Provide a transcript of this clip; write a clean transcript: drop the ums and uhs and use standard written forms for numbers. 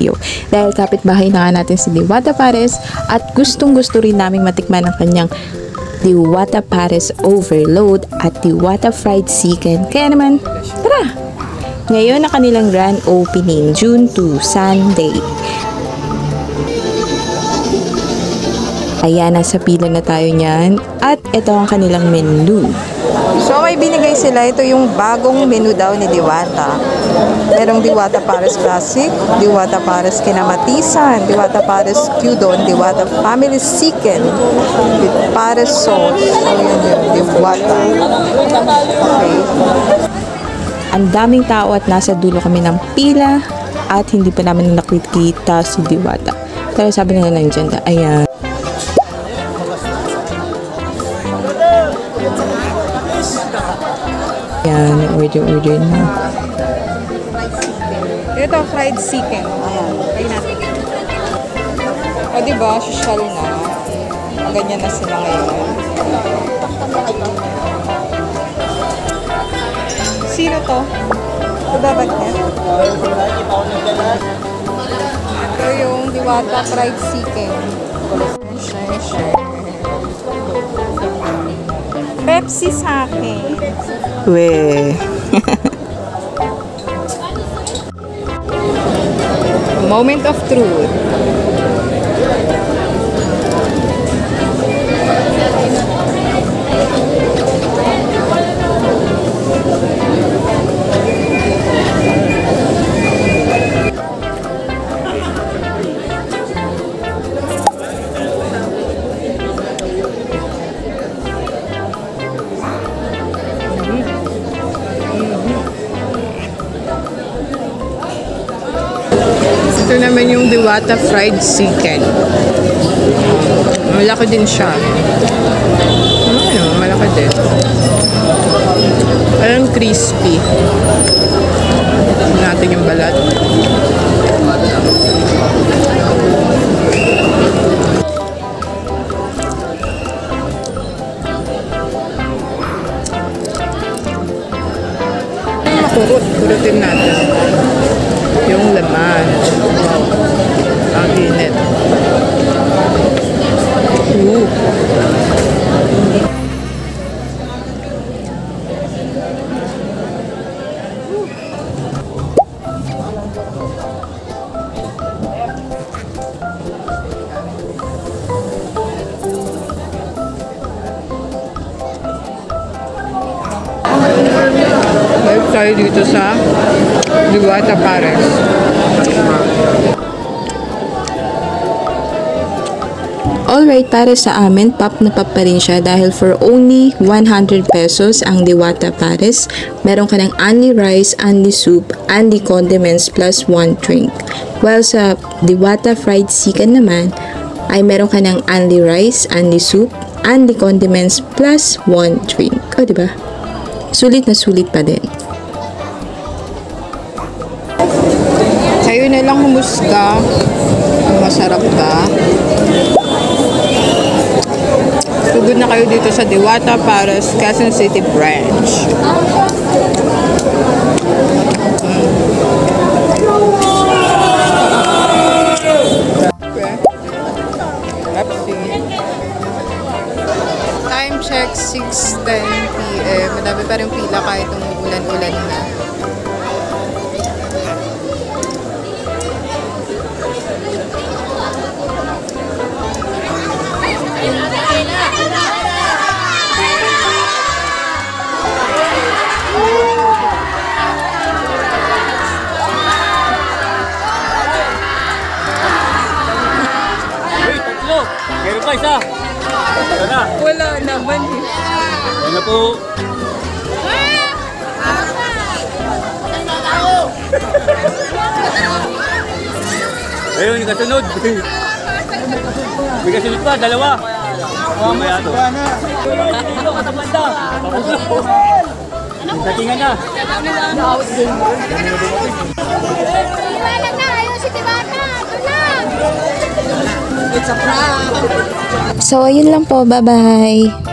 video. Dahil kapitbahay na nga natin si Diwata Pares at gustong-gusto rin naming matikman ang kanyang Diwata Pares Overload at Diwata Fried Chicken. Kaya naman, tara! Ngayon na kanilang grand opening, June 2, Sunday. Ayan, nasa pila na tayo niyan. At ito ang kanilang menu. So, may binigay sila. Ito yung bagong menu daw ni Diwata. Merong Diwata Pares Classic, Diwata Pares Kinamatisan, Diwata Pares Kyudon, Diwata Family Chicken with Pares sauce. So, yun yung Diwata. Okay. Ang daming tao at nasa dulo kami ng pila at hindi pa namin nakikita si Diwata. Pero sabi nga lang dyan, ayan. Ayan, order na. Ito, fried chicken. Ayan, try natin. O, diba, social na. Ganyan na sila ngayon. Sino to? Ito ba bagnet? Ito yung Diwata fried chicken. Pepsi sa akin. Weh. Moment of truth. Ito naman yung Diwata Fried Chicken. Malaki din siya. Ano, malaki din. Parang crispy. Tignan natin yung balat. Kurutin natin yung laman. Ang init. Live tayo dito sa Diwata Pares. Alright, para sa amin, pop na pop pa rin siya dahil for only 100 pesos ang Diwata Pares, meron ka ng only rice, only soup, only condiments plus 1 drink. While sa Diwata Fried Chicken naman, ay meron ka ng only rice, only soup, only condiments plus 1 drink. O, diba? Sulit na sulit pa din. Kayo na lang humusga kung masarap ba. Sugod na kayo dito sa Diwata Pares, Quezon City Branch. Pepsi. Time check, 6:10 p.m. Madami pa rin pila kahit umuulan-ulan na. Meron pa isa. Ito na. Wala naman eh. Yan na po. Ayun, yung kasunod. May kasunod pa, dalawa. Mamaya ito. Ito, katabanda. Natingan na. Iwanan na, ayun si Diwata. So, ayun lang po. Bye-bye.